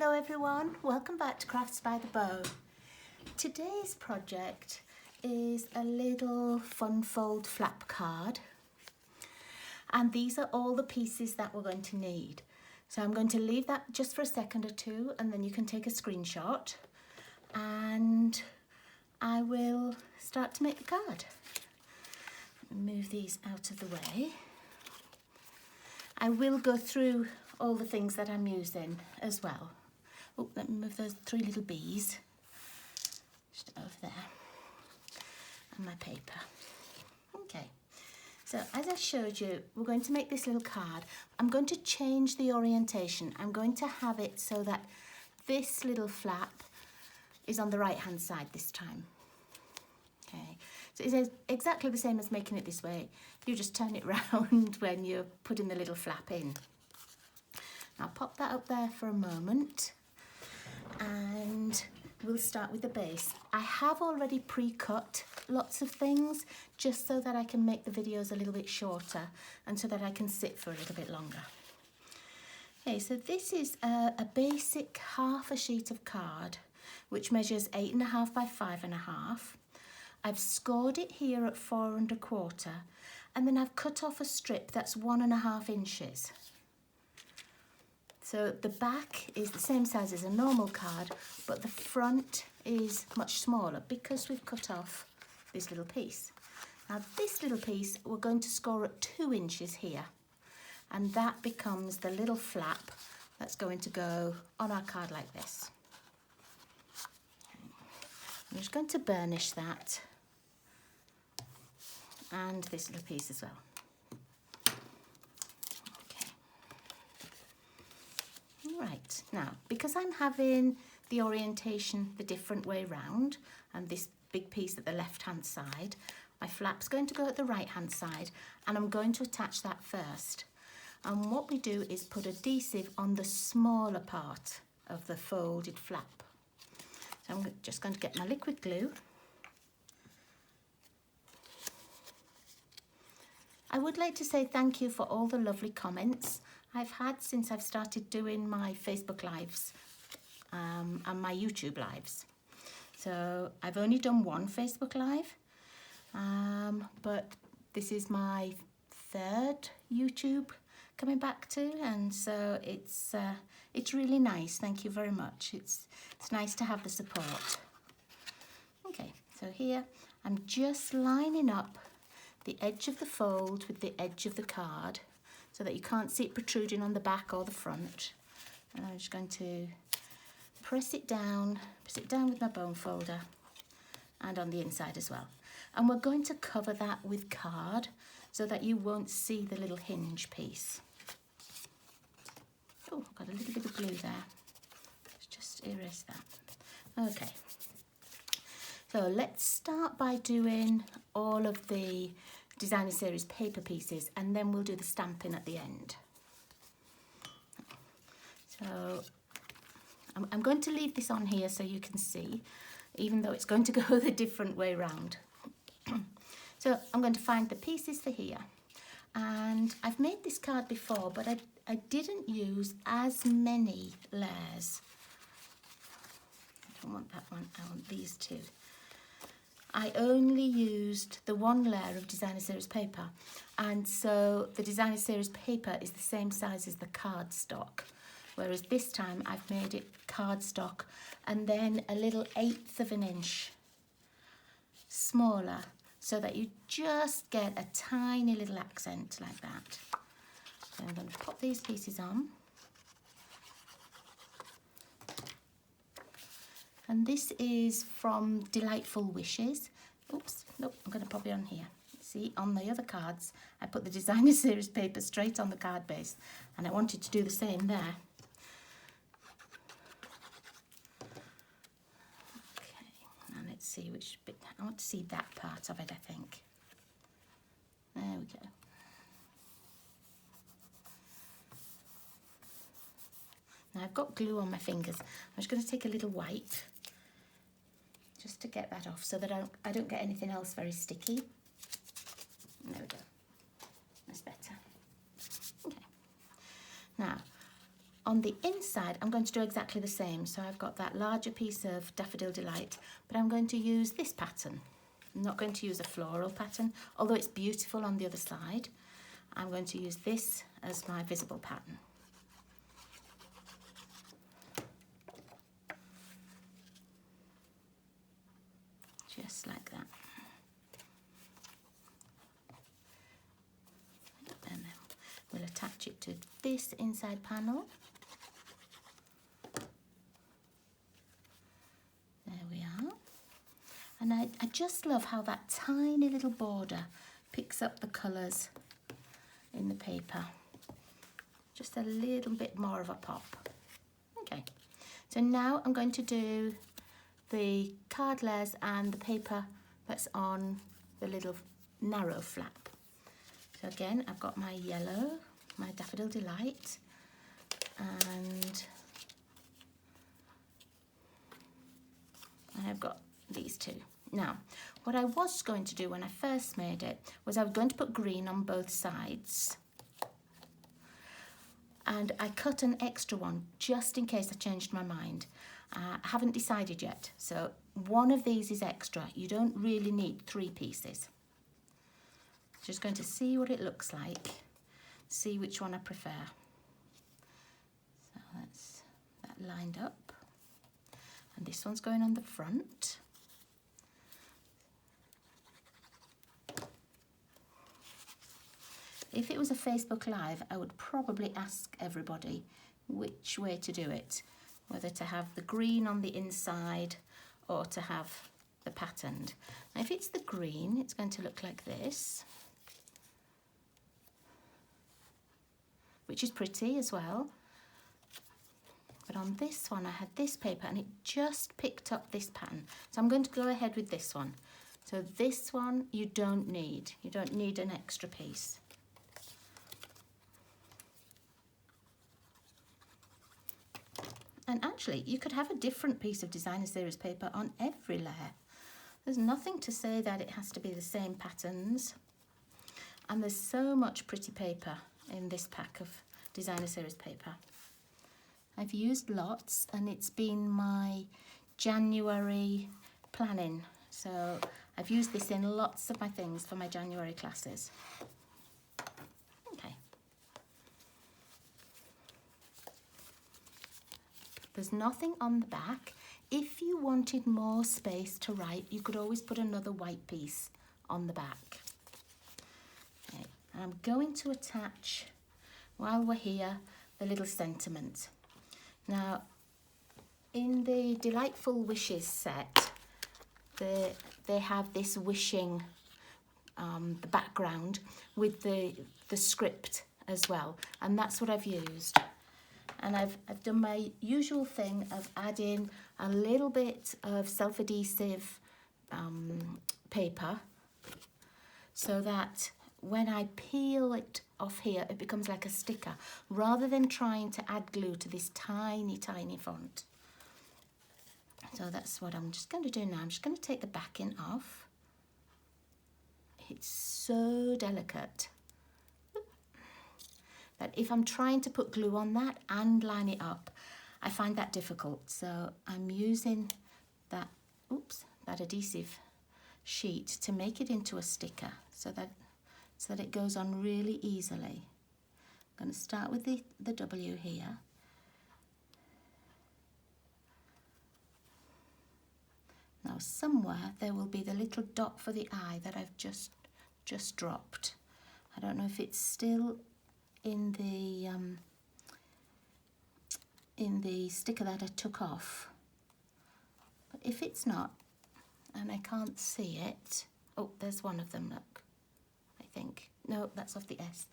Hello everyone, welcome back to Crafts by the Bow. Today's project is a little fun fold flap card, and these are all the pieces that we're going to need. So I'm going to leave that just for a second or two, and then you can take a screenshot and I will start to make the card. Move these out of the way. I will go through all the things that I'm using as well. Oh, let me move those three little bees just over there, and my paper. Okay, so as I showed you, we're going to make this little card. I'm going to change the orientation. I'm going to have it so that this little flap is on the right hand side this time. Okay, so it's exactly the same as making it this way. You just turn it round when you're putting the little flap in. I'll pop that up there for a moment and we'll start with the base. I have already pre-cut lots of things just so that I can make the videos a little bit shorter and so that I can sit for a little bit longer. Okay, so this is a basic half a sheet of card which measures 8.5 by 5.5. I've scored it here at 4 1/4, and then I've cut off a strip that's 1.5 inches. So the back is the same size as a normal card, but the front is much smaller because we've cut off this little piece. Now this little piece we're going to score at 2 inches here, and that becomes the little flap that's going to go on our card like this. I'm just going to burnish that and this little piece as well. Right, now because I'm having the orientation the different way round and this big piece at the left hand side, my flap's going to go at the right hand side, and I'm going to attach that first. And what we do is put adhesive on the smaller part of the folded flap. So I'm just going to get my liquid glue. I would like to say thank you for all the lovely comments I've had since I've started doing my Facebook lives and my YouTube lives. So I've only done one Facebook live, but this is my third YouTube coming back to, and so it's really nice. Thank you very much. It's nice to have the support. Okay, so here I'm just lining up the edge of the fold with the edge of the card so that you can't see it protruding on the back or the front. And I'm just going to press it down with my bone folder and on the inside as well. And we're going to cover that with card so that you won't see the little hinge piece. Oh, I've got a little bit of glue there. Let's just erase that. Okay. So let's start by doing all of the designer series paper pieces, and then we'll do the stamping at the end. So I'm going to leave this on here so you can see, even though it's going to go the different way round. So I'm going to find the pieces for here, and I've made this card before, but I didn't use as many layers. I don't want that one, I want these two. I only used the one layer of designer series paper, and so the designer series paper is the same size as the cardstock, whereas this time I've made it cardstock and then a little 1/8 of an inch smaller so that you just get a tiny little accent like that. So I'm going to pop these pieces on. And this is from Delightful Wishes. Oops, nope, I'm going to pop it on here. See, on the other cards, I put the designer series paper straight on the card base, and I wanted to do the same there. Okay, now let's see which bit. I want to see that part of it, I think. There we go. Now I've got glue on my fingers. I'm just going to take a little white just to get that off so that I don't get anything else very sticky. There we go. That's better. Okay. Now, on the inside, I'm going to do exactly the same. So I've got that larger piece of Daffodil Delight, but I'm going to use this pattern. I'm not going to use a floral pattern, although it's beautiful on the other side. I'm going to use this as my visible pattern. Just like that. And then we'll attach it to this inside panel. There we are. And I just love how that tiny little border picks up the colours in the paper. Just a little bit more of a pop. Okay, so now I'm going to do the card layers and the paper that's on the little narrow flap. So again, I've got my yellow, my Daffodil Delight, and I've got these two. Now, what I was going to do when I first made it was I was going to put green on both sides. And I cut an extra one just in case I changed my mind. I haven't decided yet, so one of these is extra. You don't really need 3 pieces. Just going to see what it looks like, see which one I prefer. So that's that lined up. And this one's going on the front. If it was a Facebook Live, I would probably ask everybody which way to do it, whether to have the green on the inside or to have the patterned. Now, if it's the green, it's going to look like this, which is pretty as well. But on this one, I had this paper and it just picked up this pattern. So I'm going to go ahead with this one. So this one you don't need. You don't need an extra piece. And actually, you could have a different piece of designer series paper on every layer. There's nothing to say that it has to be the same patterns. And there's so much pretty paper in this pack of designer series paper. I've used lots and it's been my January planning. So I've used this in lots of my things for my January classes. Okay. There's nothing on the back. If you wanted more space to write, you could always put another white piece on the back. Okay. I'm going to attach, while we're here, the little sentiment. Now, in the Delightful Wishes set, they have this wishing, the background with the script as well, and that's what I've used. And I've done my usual thing of adding a little bit of self-adhesive paper so that when I peel it off here, it becomes like a sticker, rather than trying to add glue to this tiny, tiny font. So that's what I'm just going to do now. I'm just going to take the backing off. It's so delicate that if I'm trying to put glue on that and line it up, I find that difficult. So I'm using that, that adhesive sheet to make it into a sticker so that it goes on really easily. I'm going to start with the W here. Now somewhere there will be the little dot for the eye that I've just dropped. I don't know if it's still in the sticker that I took off, but if it's not and I can't see it, oh, there's one of them, look, I think. No, that's off the S.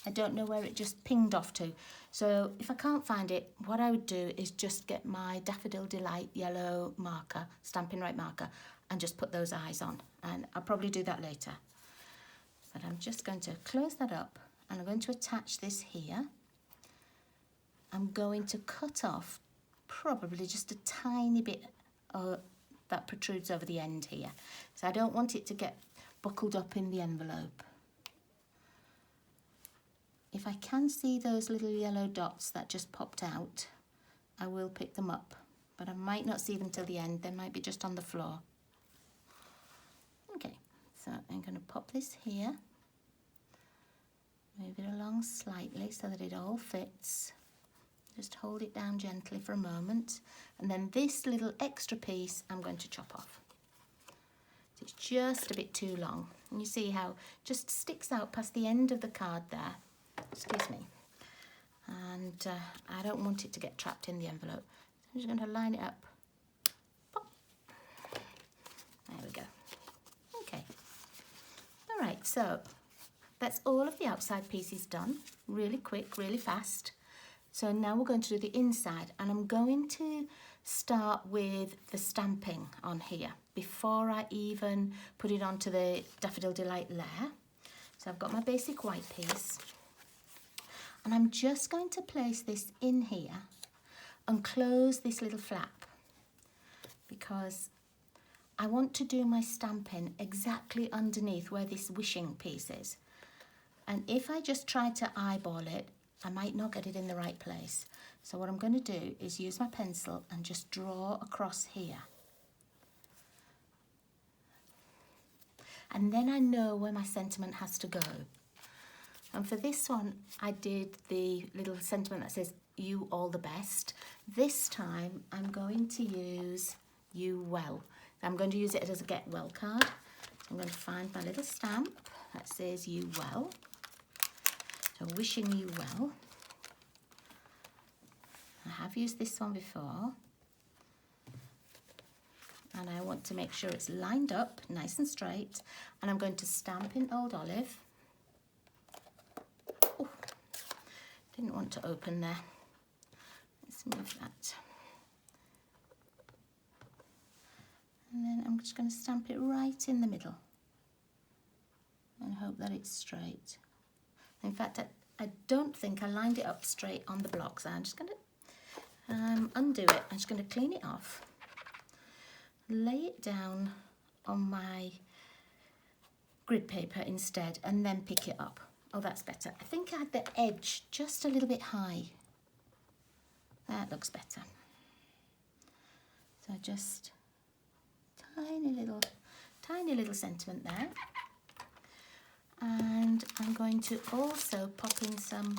I don't know where it just pinged off to. So if I can't find it, what I would do is just get my Daffodil Delight yellow marker, Stampin' Right marker, and just put those eyes on. And I'll probably do that later. But I'm just going to close that up and I'm going to attach this here. I'm going to cut off probably just a tiny bit that protrudes over the end here. So I don't want it to get buckled up in the envelope. if I can see those little yellow dots that just popped out, I will pick them up, but I might not see them till the end. They might be just on the floor. Okay, so I'm going to pop this here, move it along slightly so that it all fits. Just hold it down gently for a moment, and then this little extra piece I'm going to chop off. It's just a bit too long, and you see how it just sticks out past the end of the card there. Excuse me. And I don't want it to get trapped in the envelope. So I'm just going to line it up. Pop. There we go. Okay. All right, so that's all of the outside pieces done. Really quick, really fast. So now we're going to do the inside, and I'm going to start with the stamping on here before I even put it onto the Daffodil Delight layer. So I've got my basic white piece, and I'm just going to place this in here and close this little flap because I want to do my stamping exactly underneath where this wishing piece is. And if I just try to eyeball it, I might not get it in the right place. So what I'm going to do is use my pencil and just draw across here. And then I know where my sentiment has to go. And for this one, I did the little sentiment that says, "You all the best." This time, I'm going to use "You well." I'm going to use it as a get well card. So I'm going to find my little stamp that says "You well." So wishing you well. I have used this one before. And I want to make sure it's lined up, nice and straight. And I'm going to stamp in Old Olive. Oh, didn't want to open there. Let's move that. And then I'm just going to stamp it right in the middle. And hope that it's straight. In fact, I don't think I lined it up straight on the block, so I'm just going to undo it. I'm just going to clean it off, lay it down on my grid paper instead, and then pick it up. Oh, that's better. I think I had the edge just a little bit high. That looks better. So just tiny little sentiment there. And I'm going to also pop in some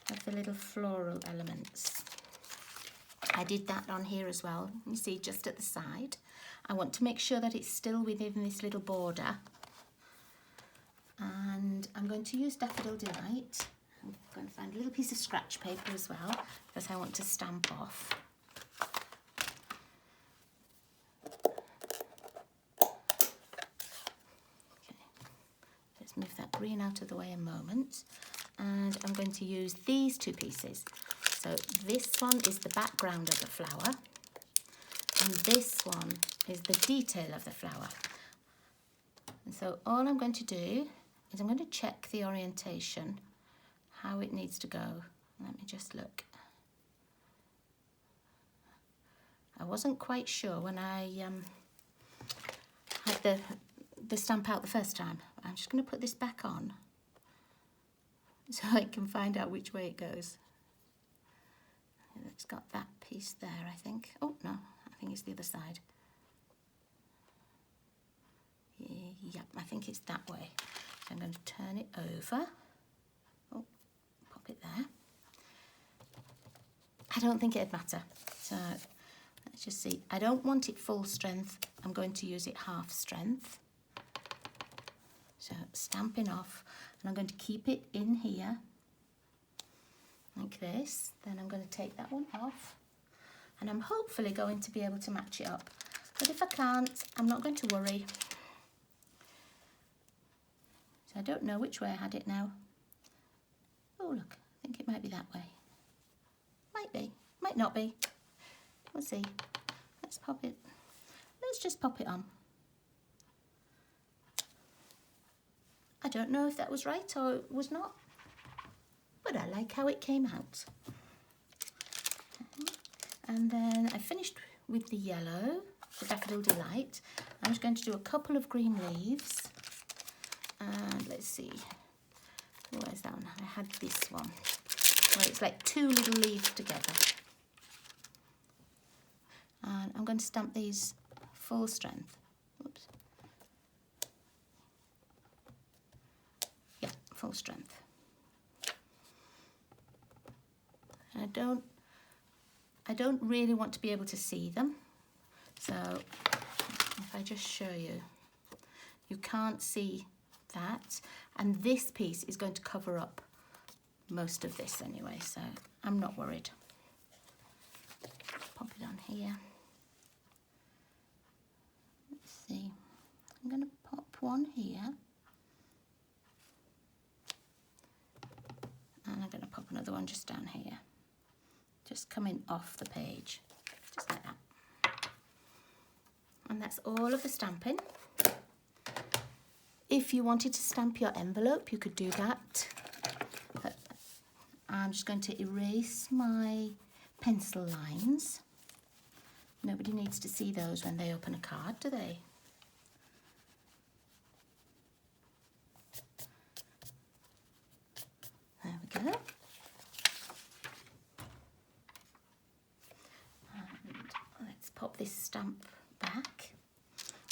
of the little floral elements. I did that on here as well. You see, just at the side. I want to make sure that it's still within this little border. And I'm going to use Daffodil Delight. I'm going to find a little piece of scratch paper as well, because I want to stamp off. Move that green out of the way a moment, and I'm going to use these two pieces. So this one is the background of the flower, and this one is the detail of the flower. And so all I'm going to do is I'm going to check the orientation, how it needs to go. Let me just look. I wasn't quite sure when I had the stamp out the first time. I'm just going to put this back on so I can find out which way it goes. It's got that piece there, I think. Oh, no, I think it's the other side. Yep, I think it's that way. So I'm going to turn it over. Oh, pop it there. I don't think it'd matter. So let's just see. I don't want it full strength. I'm going to use it half strength. So stamping off, and I'm going to keep it in here like this. Then I'm going to take that one off, and I'm hopefully going to be able to match it up. But if I can't, I'm not going to worry. So I don't know which way I had it now. Oh look, I think it might be that way. Might be, might not be. We'll see. Let's pop it. Let's just pop it on. I don't know if that was right or it was not, but I like how it came out. And then I finished with the yellow, the Daffodil Delight. I'm just going to do a couple of green leaves. And let's see, where's that one. I had this one where it's like two little leaves together. And I'm going to stamp these full strength. Oops. Yeah, full strength. And I don't really want to be able to see them. So if I just show you, you can't see that. And this piece is going to cover up most of this anyway, so I'm not worried. Pop it on here. Let's see. I'm going to pop one here. And I'm going to pop another one just down here. Just coming off the page, just like that. And that's all of the stamping. If you wanted to stamp your envelope, you could do that. But I'm just going to erase my pencil lines. Nobody needs to see those when they open a card, do they? There we go. And let's pop this stamp back,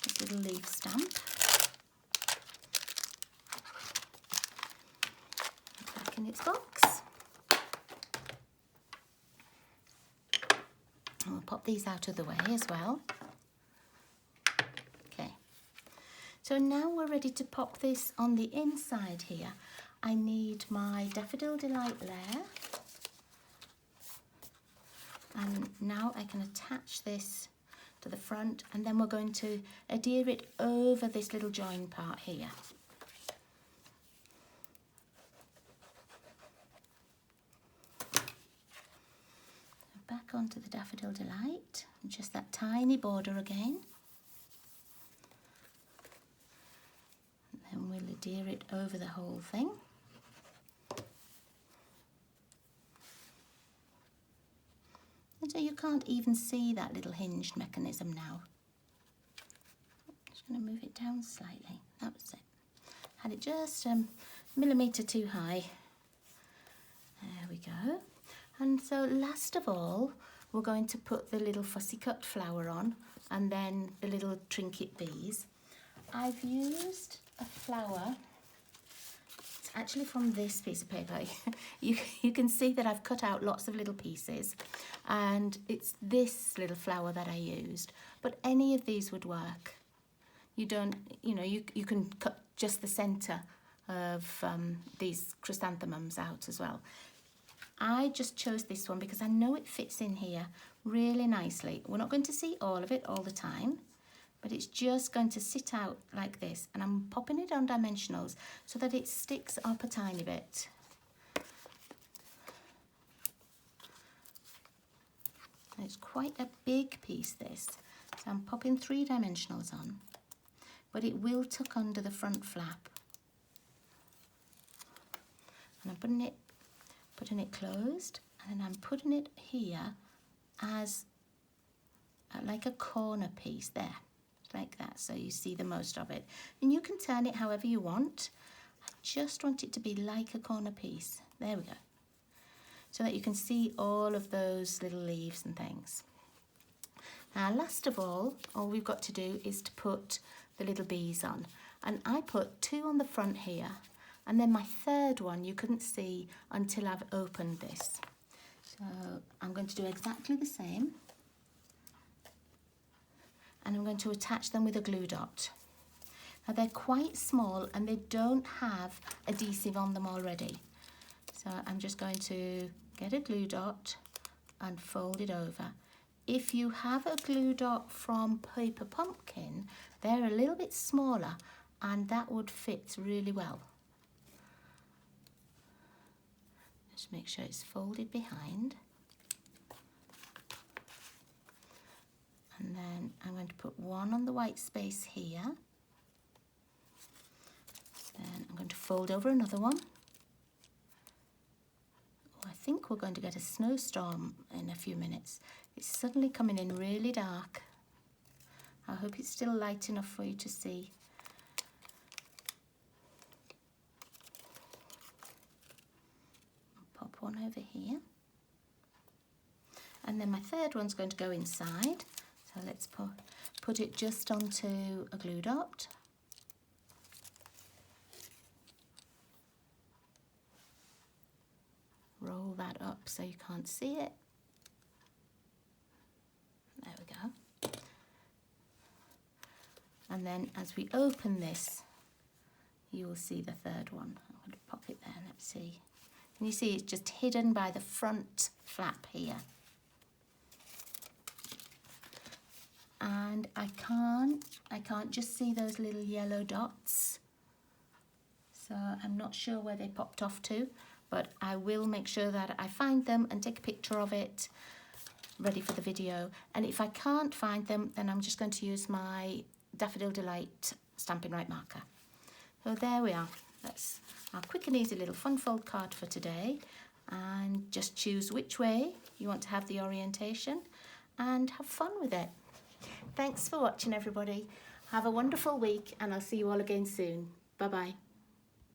this little leaf stamp. Back in its box. And we'll pop these out of the way as well. Okay. So now we're ready to pop this on the inside here. I need my Daffodil Delight layer. And now I can attach this to the front, and then we're going to adhere it over this little join part here. Back onto the Daffodil Delight, and just that tiny border again. And then we'll adhere it over the whole thing. And so you can't even see that little hinged mechanism now. Just going to move it down slightly. That was it. Had it just a millimetre too high. There we go. And so last of all, we're going to put the little fussy cut flower on, and then the little trinket bees. I've used a flower, it's actually from this piece of paper. You can see that I've cut out lots of little pieces, and it's this little flower that I used, but any of these would work. You don't, you can cut just the centre of these chrysanthemums out as well. I just chose this one because I know it fits in here really nicely. We're not going to see all of it all the time, but it's just going to sit out like this, and I'm popping it on dimensionals so that it sticks up a tiny bit. And it's quite a big piece, this, so I'm popping 3 dimensionals on, but it will tuck under the front flap. And I'm putting it closed, and then I'm putting it here as like a corner piece there, like that, so you see the most of it. And you can turn it however you want. I just want it to be like a corner piece. There we go. So that you can see all of those little leaves and things. Now, last of all we've got to do is to put the little bees on. And I put 2 on the front here, and then my third one you couldn't see until I've opened this. So I'm going to do exactly the same. And I'm going to attach them with a glue dot. Now they're quite small and they don't have adhesive on them already. So I'm just going to get a glue dot and fold it over. If you have a glue dot from Paper Pumpkin, they're a little bit smaller and that would fit really well. Just make sure it's folded behind. And then I'm going to put 1 on the white space here. Then I'm going to fold over another one. Oh, I think we're going to get a snowstorm in a few minutes. It's suddenly coming in really dark. I hope it's still light enough for you to see. one over here. And then my third one's going to go inside. So let's put it just onto a glue dot. Roll that up so you can't see it. There we go. And then as we open this, you will see the third one. I'm going to pop it there, let's see. Can you see it's just hidden by the front flap here? And I can't just see those little yellow dots. So I'm not sure where they popped off to, but I will make sure that I find them and take a picture of it, ready for the video. And if I can't find them, then I'm just going to use my Daffodil Delight Stampin' Up marker. So there we are. That's our quick and easy little fun fold card for today. And just choose which way you want to have the orientation and have fun with it. Thanks for watching, everybody. Have a wonderful week, and I'll see you all again soon. Bye-bye.